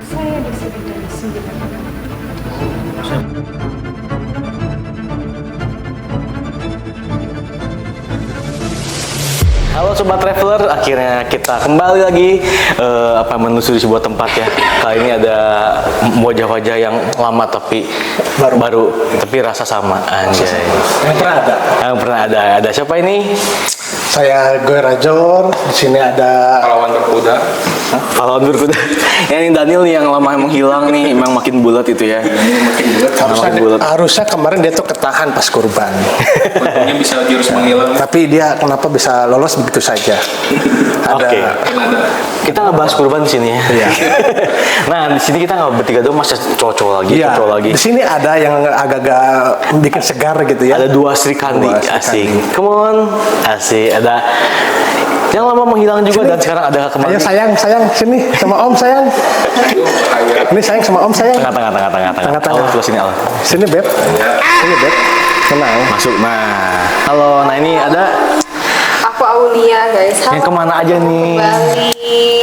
Saya di sini dari 9. Halo Sobat Traveler, akhirnya kita kembali lagi menelusuri sebuah tempat ya. Kali ini ada wajah-wajah yang lama tapi baru tapi rasa sama, anjay. Yang pernah ada. Yang pernah ada. Ada siapa ini? Saya Goy Rajor. Di sini ada Pahlawan berkuda. Pahlawan berkuda. Ya, ini Daniel nih yang lama menghilang nih, emang makin bulat itu ya. harusnya kemarin dia tuh ketahan pas kurban. Untungnya bisa jurus menghilang. Tapi dia kenapa bisa lolos begitu saja? Oke. Kita ngebahas kurban di sini ya. Iya. Nah, di sini kita nggak bertiga doang, masih cowok lagi, Iya. cowok lagi. Di sini ada yang agak-agak bikin segar gitu ya. Ada dua Sri Kandi, Dua Sri asik. Kandi. Come on, asik. Ada yang lama menghilang juga dan sekarang ada kembali. Ayo sayang sini sama Om sayang. Ini sayang sama Om sayang. Tengah. Tengah. Awas, sini Al. Sini Beb. Sini Beb. Tenang. Masuk. Nah, halo. Nah ini ada Aku Aulia guys. Halo. yang kemana aja nih? Kembali.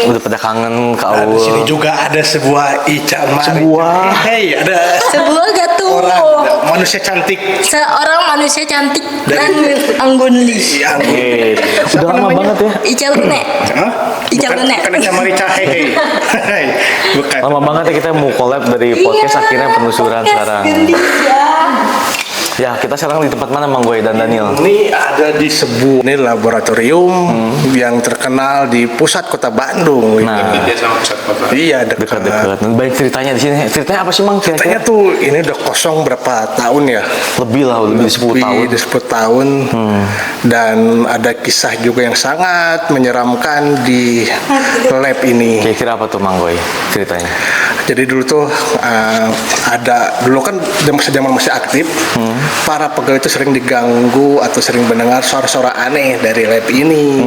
Udah pada kangen ke Nah, Aul. di sini juga ada sebuah Ica Mari. Sebuah. Hey, ada Sebuah gatu. orang manusia cantik. Seorang manusia cantik dan anggunli. Yang Udah lama banget ya. Ica Lune. Hah? Ica Bukan, Lune. bukan Ica Marica, hei. Bukan. Lama banget ya kita mau collab dari podcast akhirnya penelusuran sekarang. Ya, kita sekarang di tempat mana Mang Goy dan Daniel? Ini ada di sebuah laboratorium yang terkenal di pusat kota Bandung. Nah, Dia sama pusat kota. Iya, dekat. dekat-dekat. Dan banyak ceritanya di sini. Ceritanya apa sih Mang? Katanya Kira-kira tuh ini udah kosong berapa tahun ya? lebih lah, lebih dari 10 tahun. Lebih dari 10 tahun. Dan ada kisah juga yang sangat menyeramkan di lab ini. Kira-kira apa tuh Mang Goy ceritanya? Jadi dulu tuh dulu kan zaman masih aktif, para pegawai itu sering diganggu atau sering mendengar suara-suara aneh dari lab ini.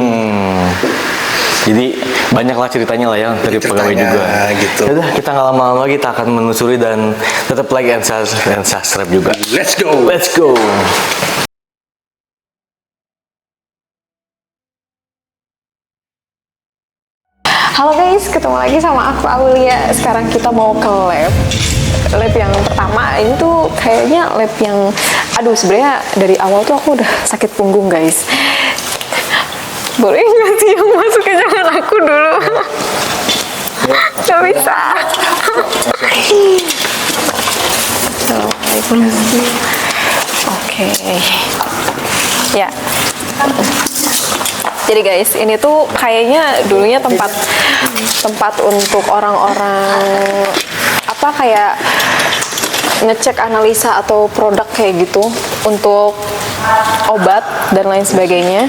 Jadi banyaklah ceritanya lah ya dari pegawai juga. Gitu. Udah kita nggak lama-lama lagi kita akan menelusuri dan tetap like and subscribe juga. Let's go. Let's go. Halo guys, ketemu lagi sama aku Aulia. Sekarang kita mau ke lab. Lab yang pertama ini tuh kayaknya lab yang, aduh sebenarnya dari awal tuh aku udah sakit punggung guys. Boleh nggak sih yang masuk ke jangan aku dulu? Gak bisa. Assalamualaikum. Oke. Ya. Jadi guys, ini tuh kayaknya dulunya tempat untuk orang-orang apa kayak ngecek analisa atau produk kayak gitu untuk obat dan lain sebagainya.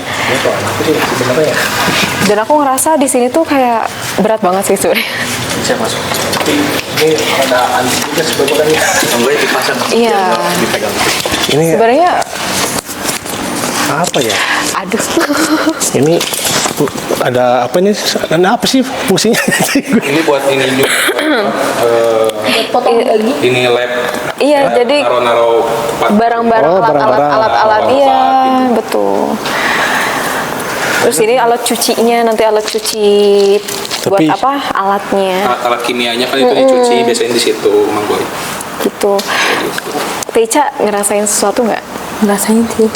Dan aku ngerasa di sini tuh kayak berat banget sih sebenarnya. Saya masuk. Ini ada anti juga sebenarnya. Mang Goy dipasang. Iya. Dipegang. Ini Sebenarnya, apa ya? aduh. Ini ada apa nih? Ada apa sih fungsinya? Ini buat ini juga. Potong lagi. Ini lab. Iya, jadi Naro-naro tempat. barang-barang Oh, barang-barang. alat-alat iya gitu. betul. Terus ini alat cucinya, nanti alat cuci buat Tapi- apa alatnya Alat kimianya kan itu dicuci biasanya di situ, Mang Boy. gitu. Teca ngerasain sesuatu nggak? Ngerasain sih.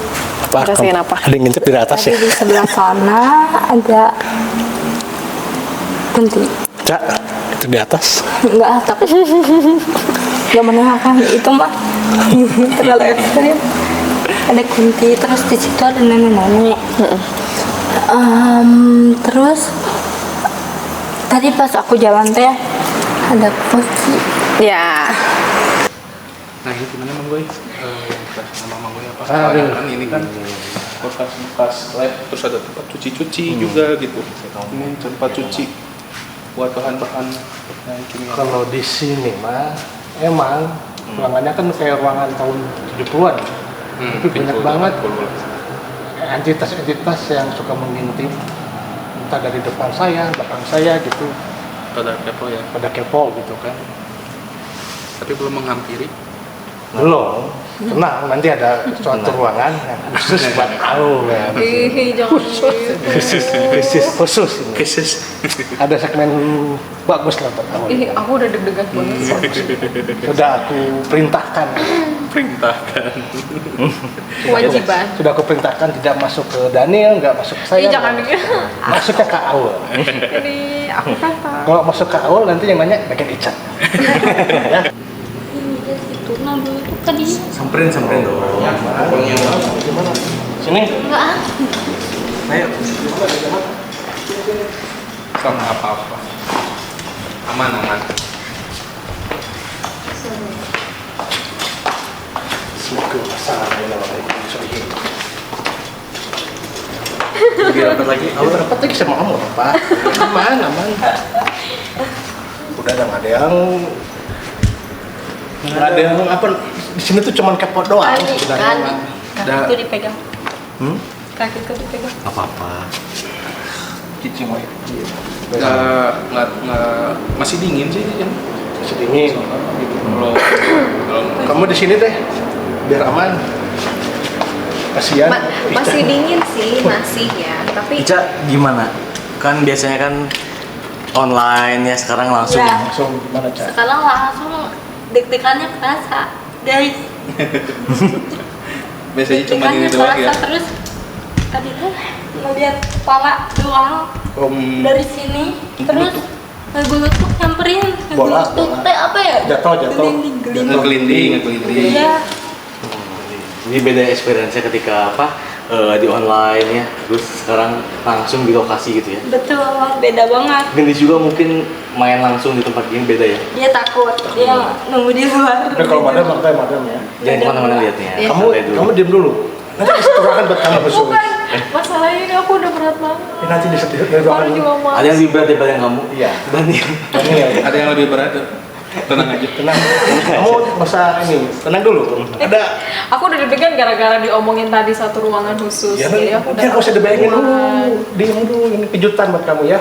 Ngerasain apa? Ada yang ngintip di atas Tadi ya? di sebelah sana ada kunti. Cak, itu di atas. Enggak takut. Enggak mendengarkan itu mah. Terlalu ekstrim. Ada kunti, terus di situ ada nenek-nenek. Terus tadi pas aku jalan teh ada kunci. Ya, Nah, ini gimana Mang Boy? Nama Mang Boy apa? Aduh. Kan ini kan bekas lab, terus ada tempat cuci-cuci juga gitu. Ini tempat cuci buat bahan-bahan kimia. Kalau di sini mah emang ruangannya kan kayak ruangan tahun 70-an. Tapi banyak banget entitas-entitas yang suka mengintip entah dari depan saya, belakang saya gitu, Pada kepo ya. pada kepo gitu kan. Tapi belum menghampiri. Belum. Tenang, nanti ada suatu ruangan yang khusus buat kau ya. Ih, jangan Khusus. Ada segmen bagus lah buat kamu. Ih, aku udah deg-degan banget. Sudah aku perintahkan. Kewajiban. Sudah aku perintahkan tidak masuk ke Daniel, nggak masuk ke saya. Ih, jangan gitu. Masuknya ke Aul. Ini aku kata. Kalau masuk ke Aul nanti yang nanya bagian Icat. Ya. Ini dia situ nah dulu tuh tadi. Samperin dong. Gimana? Sini. Enggak ah. Ayo. Sama apa-apa. Aman. Semoga masalah ini sorry. Lebih rapat lagi. Aku rapat lagi sama kamu, Pak. Aman. Udah nggak ada yang apa di sini tuh cuman kepot doang. Sebenarnya. Kakiku dipegang. Hmm? Kakiku dipegang. Apa-apa. Cicing wae. Nggak masih dingin sih kan. Masih dingin. Gitu. Kalau Kamu di sini deh, biar aman. Kasihan. Masih dingin sih, masih ya. Tapi Ica gimana? Kan biasanya kan online ya, sekarang langsung. Ya. Langsung gimana Cak? Sekarang langsung deg-degannya kerasa, guys. biasanya cuma Deg-degannya ini doang ya. kerasa terus tadi tuh ngeliat kepala doang dari sini terus ngegelutuk nyamperin Bola. teh apa ya? Jatuh. Gelinding. Ngegelinding. Iya. Ini beda experience ketika di online ya, terus sekarang langsung di lokasi gitu ya. Betul, beda banget. Gendis juga mungkin main langsung di tempat game beda ya. Dia takut, dia nunggu di luar. Udah kalau madam ya. Jangan kemana-mana liatnya. Iya. Kamu diem dulu. Nanti kasih ruangan buat kamu khusus. bukan masalahnya ini aku udah berat banget. Nanti di Baru ruangan. juga mau. Ada yang lebih berat daripada yang kamu. Iya. Daniel. Daniel. Ada yang lebih berat. Tenang aja. Tenang. Kamu masa ini tenang dulu. Ada. Aku udah deg-degan gara-gara diomongin tadi satu ruangan khusus. Ya, Jadi aku udah nggak usah dibayangin dulu. kuat. Diam dulu. Ini kejutan buat kamu ya.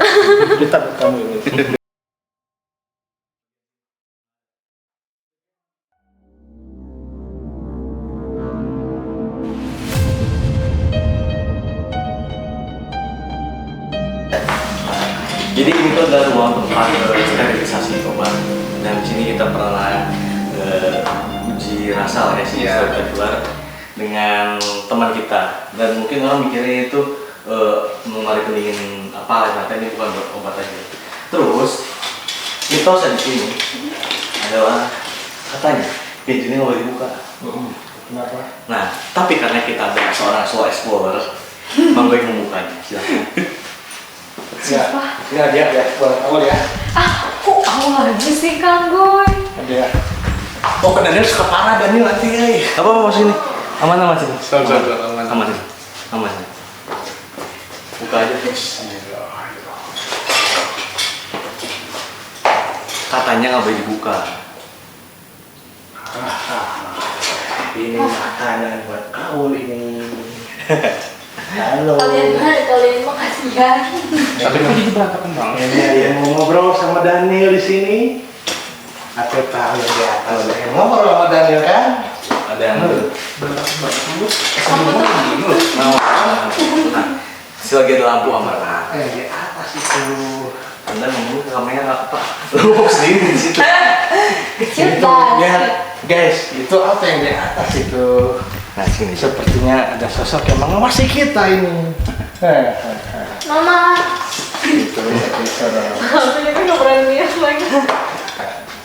Kejutan buat kamu ini. Jadi ini tuh adalah ruang tempat sterilisasi obat. Dan di sini kita pernah uji rasa lah ya sih keluar dengan teman kita. Dan mungkin orang mikirnya itu menarik pendingin apa, ternyata ini bukan buat obat aja. Terus mitosnya di sini adalah katanya pintu ini nggak boleh dibuka. Kenapa? Nah, tapi karena kita ada seorang slow explorer, Bang Boy membukanya. Silakan. Ya dia buat awal ya. Ah, kok awal lagi sih Kang Goy? Dia. Oh, kan Daniel suka parah Daniel nanti ya. Apa sini? Aman sini. Aman. Aman. Buka aja. Katanya nggak boleh dibuka. Ini makanan buat kau ini. Halo. Kalian makasih ya. Tapi kan jadi berantakan banget. Ini ada yang mau ngobrol sama Daniel di sini. Aku tahu di atas. Ada yang ngobrol sama Daniel kan? Ada yang selagi ada lampu amarah. Di atas itu. Anda ngomong ke kamera apa? Lu mau sendiri di situ. Kecil Itu banget. ya, guys, itu apa yang di atas itu? Nah sini. Sepertinya ada sosok yang mengawasi kita ini. Mama. Itu bisa dong. Aku nggak berani lihat lagi.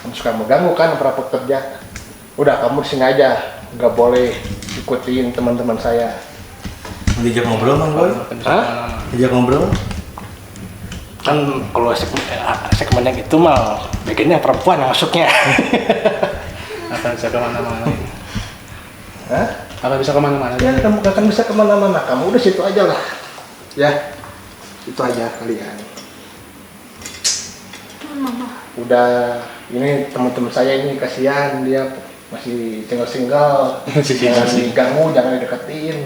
Kamu suka mengganggu kan para pekerja? Udah kamu di sini aja, nggak boleh ikutin teman-teman saya. Diajak ngobrol Bang Boy? Hah? Diajak ngobrol? Kan kalau segmen yang itu mah bagiannya perempuan yang masuknya. Akan bisa kemana-mana. Hah? Akan bisa kemana-mana. Ya kamu gak akan bisa kemana-mana, kamu udah situ aja lah. Ya, itu aja kalian. Udah, ini teman-teman saya ini kasihan dia masih single-single. Jangan diganggu, jangan dideketin.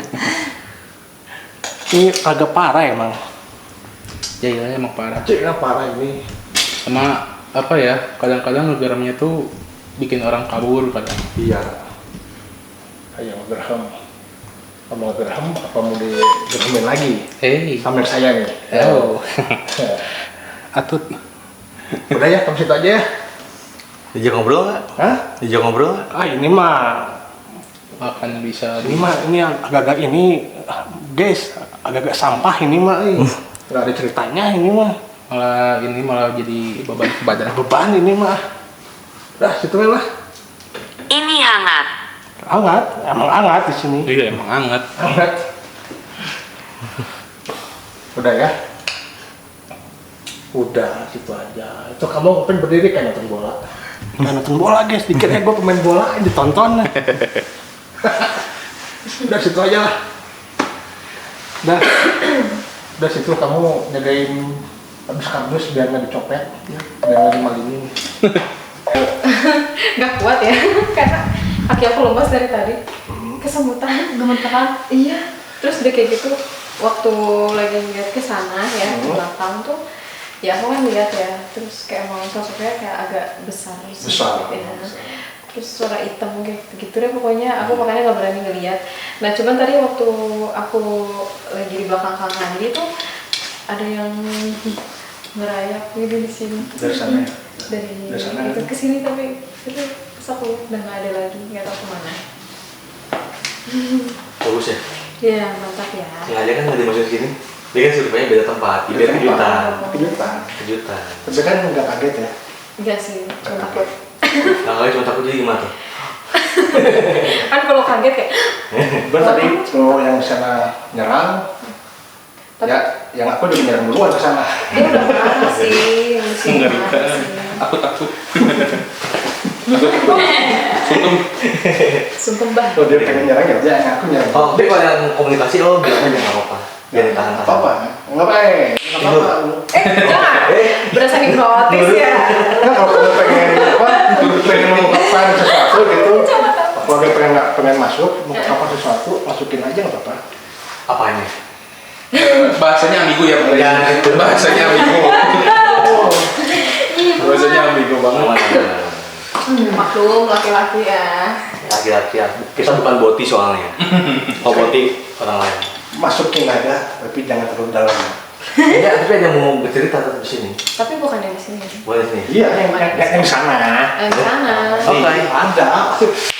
Ini agak parah emang. Ya iya emang parah. Cik, parah ini. Sama apa ya? Kadang-kadang geramnya tuh bikin orang kabur kadang. Iya. Ayo gerham. Mau gerham apa mau digerhamin lagi? Hei. Sambil saya nih. Oh. Atut. Udah ya, kamu situ aja ya. Diajak ngobrol nggak? Hah? Diajak ngobrol nggak? Ah ini mah, Akan bisa ini agak-agak ini, guys, agak-agak sampah ini mah. Nggak ada ceritanya ini mah. malah jadi beban badan. Beban ini mah. Dah situ lah. Ini hangat. Hangat, emang hangat di sini. Iya emang hangat. Hangat. Udah ya. Udah, situ aja. Itu kamu kan berdiri kan nonton bola. Kan nonton bola guys, dikirnya gue pemain bola ditonton. Udah situ aja lah. Udah situ kamu jagain habis kardus biar nggak dicopet, biar nggak dimalingin. Nggak kuat ya, karena kaki aku lemas dari tadi. Kesemutan, gemeteran. Iya. Terus udah kayak gitu, waktu lagi ngeliat ke sana ya, ke belakang tuh, ya aku kan lihat ya, terus kayak emang sosoknya kayak agak besar. Besar. Ya. Terus suara hitam kayak gitu deh pokoknya, aku makanya nggak berani ngeliat. Nah cuman tadi waktu aku lagi di belakang Kang Andi tuh ada yang ngerayap gitu di sini. Dari sana ya? Dari sana itu ke sini tapi itu pas aku lihat udah nggak ada lagi, nggak tahu kemana. Bagus ya? Iya mantap ya. Sengaja kan nggak dimasukin sini. Dia kan surveinya beda tempat, biar kejutan. Kejutan. Kejutan. Tapi kan nggak kaget ya? Enggak sih, cuma takut. Nah, kalau cuma takut jadi gimana tuh? Kan kalau kaget kayak Gue tadi kalau yang sana nyerang, Tapi- ya yang aku udah nyerang duluan ke sana. dia udah marah sih, mesti Mengerikan. marah sih. Aku takut. Sungkem. Sungkem bah. Kalau dia pengen nyerang ya udah yang aku nyerang. Oh, tapi kalau yang komunikasi lo bilang aja nggak apa-apa. Biar ditahan-tahan. Apa? Nggak baik. Nggak apa-apa. Jangan, berasa hipnotis ya. Kan kalau kamu pengen mengungkapkan sesuatu gitu, kalau dia pengen masuk, mengungkapkan sesuatu, masukin aja nggak apa-apa. Apanya? Bahasanya ambigu ya, Bang. Jangan itu. Bahasanya ambigu. Bahasanya ambigu banget. Maklum laki-laki ya. Laki-laki ya. Kita bukan boti soalnya. Kalau boti orang lain. Masukin aja, tapi jangan terlalu dalam. Iya, tapi ada yang mau bercerita tetap di sini. Tapi bukan yang di sini. Boleh sini. Iya, yang sana. Yang di sana. Oke. Ada.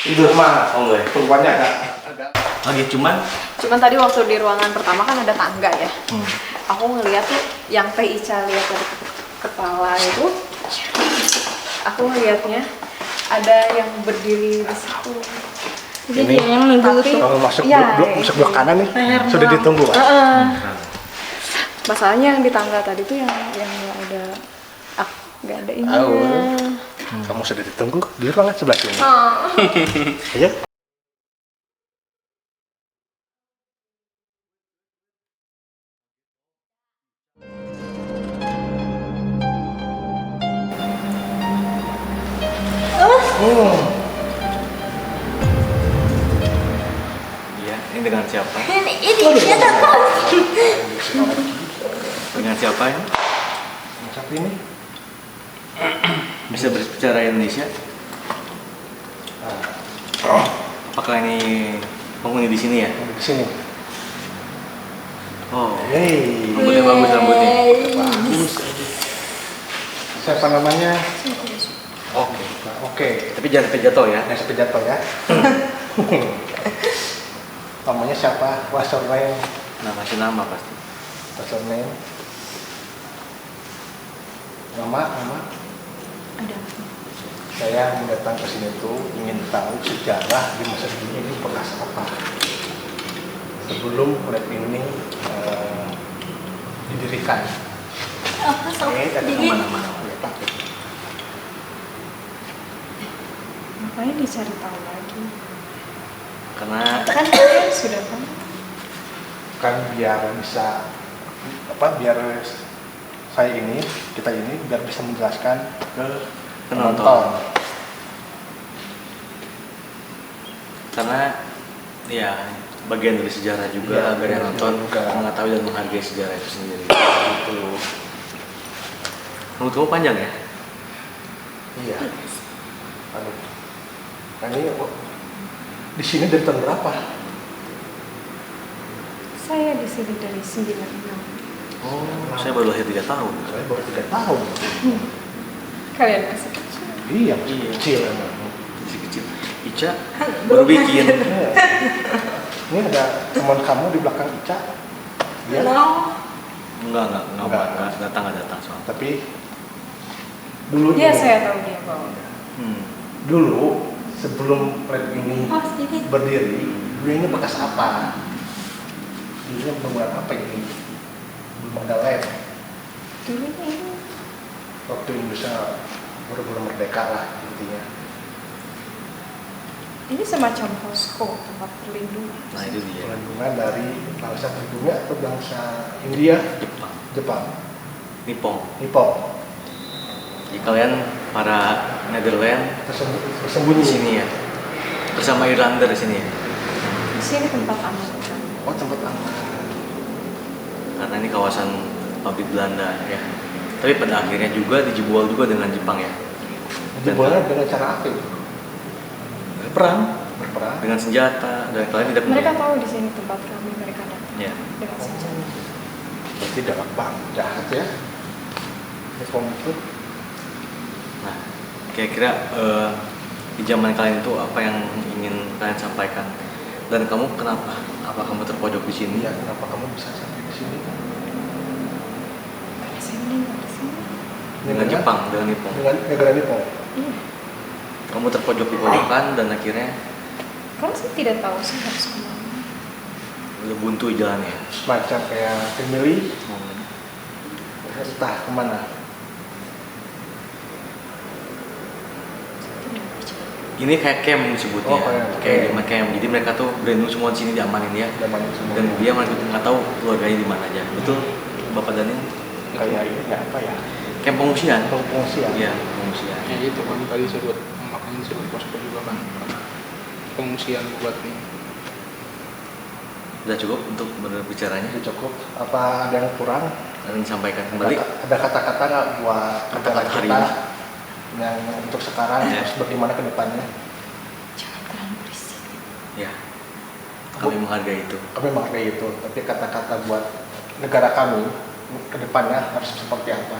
Itu mah. Oh enggak. Perempuannya ada. Oke, cuman Cuman tadi waktu di ruangan pertama kan ada tangga ya. Aku ngeliat tuh yang Teh Ica lihat dari kepala itu, aku ngeliatnya ada yang berdiri di situ. Jadi yang dulu tuh. Kalau masuk Iya, masuk blok kanan nih, leher sudah doang. ditunggu. Kan? Heeh. Masalahnya yang di tangga tadi tuh yang nggak ada, nggak ada ini. Kamu sudah ditunggu di ruangan sebelah sini. Oh. Ayo. iya, ini dengan siapa? Ini dia takut. Dengan siapa ya? Siapa ini? Bisa berbicara Indonesia? Apakah ini penghuni di sini ya? Di sini. Oh, Hey. rambutnya bagus rambutnya. Bagus. Siapa namanya? Oke. Oke. Tapi jangan sampai jatuh ya. Yang sampai jatuh ya. Namanya siapa? What's your name? Nah, masih nama pasti. What's your name? Nama? Ada. Saya datang ke sini tuh ingin tahu sejarah di masa dulu ini bekas apa. Sebelum lab ini didirikan. Apa sok? Ada Jadi nama-nama. Ya, Pak. Ngapain dicari tahu lagi? Karena Kan kalian sudah kan? Kan biar bisa biar kita ini biar bisa menjelaskan ke Penonton. penonton. karena ya bagian dari sejarah juga Iya, agar yang nonton juga. mengetahui dan menghargai sejarah itu sendiri. Gitu. Menurut kamu panjang ya? Iya. Aduh. Nah, ini Di sini dari tahun berapa? Saya di sini dari 96. Oh, saya baru lahir 3 tahun. Saya baru 3 tahun. Kalian masih kecil. Iya, Iya. kecil emang. Masih kecil. Ica baru bikin. Ini ada teman kamu di belakang Ica. Iya. Enggak Enggak. datang soalnya. Tapi dulu Iya, ini- saya tahu dia bawa. dulu sebelum lab ini Oh, sedikit. berdiri, dulu ini bekas apa? Dulunya bangunan apa ini? Belum ada lab. Dulunya ini Waktu Indonesia baru-baru merdeka lah intinya. ini semacam posko tempat perlindungan. Nah itu dia. Perlindungan dari bangsa pribumi atau bangsa India, Jepang. Jepang, Nippon. Nippon. Jadi kalian para Netherlands Tersembunyi di sini ya. Bersama Irlanda di sini ya. Di sini tempat aman kan. Oh, tempat aman. Karena ini kawasan pabrik Belanda ya. Tapi pada akhirnya juga dijebol juga dengan Jepang ya. Jebolnya dengan cara apa itu? Perang Berperang. dengan senjata dan kalian tidak Mereka tahu di sini tempat kami, mereka datang Ya. dengan senjata. Berarti dapat bang jahat ya. Nippon itu. Nah, kira-kira di zaman kalian itu apa yang ingin kalian sampaikan? Dan kamu kenapa? Apa kamu terpojok di sini? Iya, kenapa kamu bisa sampai di sini? Karena saya meninggal di sini. Dengan Jepang, dengan Nippon. Dengan negara Nippon. Iya. Kamu terpojok di pojokan dan akhirnya Karena saya tidak tahu saya harus kemana. udah buntu jalannya. Semacam kayak family, entah kemana. Tidak bicara. Ini kayak camp disebutnya, Oh, kayak camp. Jadi mereka tuh berlindung semua di sini diamanin ya. Zaman semua. Dan dia nggak tahu keluarganya di mana aja. Betul, Bapak Dani? kayak ini ya apa ya? Camp pengungsian. Pengungsian. Iya, pengungsian. Ya itu kan tadi sebut makanya disebut posko juga kan karena pengungsian buat ini. Udah cukup untuk berbicaranya. Itu cukup. Apa ada yang kurang? Kalian sampaikan kembali. Ada kata-kata nggak buat Kata-kata negara hari kita ini. yang untuk sekarang Ya. harus bagaimana ke depannya? Jangan terlalu berisik. Ya, kami menghargai itu. Kami menghargai itu, tapi kata-kata buat negara kami ke depannya harus seperti apa?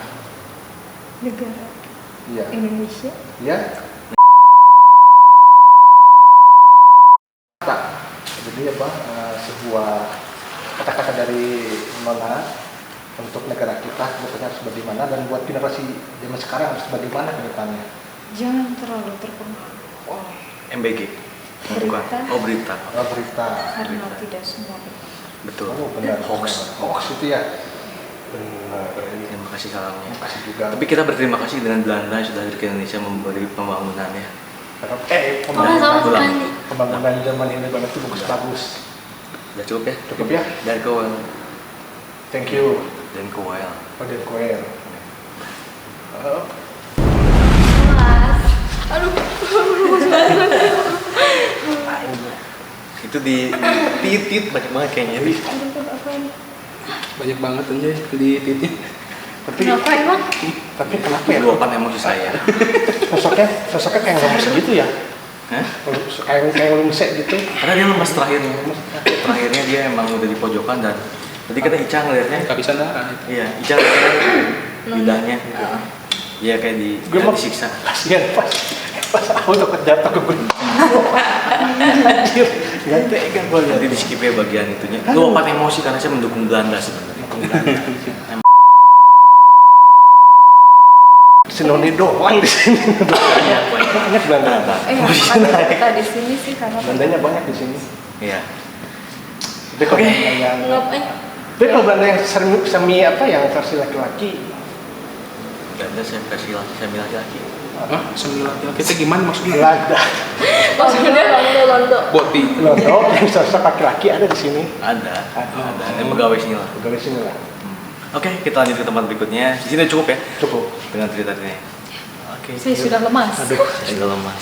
Negara Iya. Indonesia. Ya. Tak. Jadi apa? Sebuah kata-kata dari Nona untuk negara kita kedepannya harus bagaimana dan buat generasi zaman sekarang harus bagaimana ke depannya. Jangan terlalu terpengaruh oleh MBG. Bukan. Berita. Oh, berita. Berita. karena tidak semua benar. Betul. Oh, benar. Hoax. Hoax itu ya. Benar. Terima kasih salamnya. Terima kasih juga. Tapi kita berterima kasih dengan Belanda yang sudah hadir ke Indonesia memberi pembangunan ya. Pembangunan, Pulang. pembangunan zaman ini banget itu bagus-bagus. Udah cukup ya? Cukup ya. Dan kau Thank you. dan kau Pada Koer. itu di titit banyak banget kayaknya di Banyak banget aja di titik. Tapi Kenapa emang? tapi kenapa ya? luapan emosi saya. Sosoknya kayak nggak segitu ya? Hah? Kayak lungsek gitu. Karena dia lemas terakhirnya dia emang udah di pojokan dan tadi kata Ica ngeliatnya Nggak bisa darah. iya Ica ngeliatnya lidahnya iya kayak Gue mau disiksa. kasihan pas aku takut jatuh ke gunung. Anjir, nggak tega gue lihat. Nanti di skip ya bagian itunya. Luapan emosi karena saya mendukung Belanda sebenarnya. Sinoni doang di sini. Banyak Belanda. Makanya kita di sini sih karena Belandanya banyak di sini. Iya. Tapi kalau Belanda yang Ngapain? tapi kalau Belanda yang semi apa yang versi laki-laki Belanda saya kasih semi laki-laki. Hah? Sembilan laki itu gimana maksudnya? Belanda. Maksudnya londo. Boti. Londo yang sosok laki-laki ada di sini. Ada. Yang pegawai sini lah. Pegawai sini lah. Oke, kita lanjut ke tempat berikutnya. Di sini cukup ya Cukup. dengan cerita ini. Oke. saya sudah lemas. Saya sudah lemas.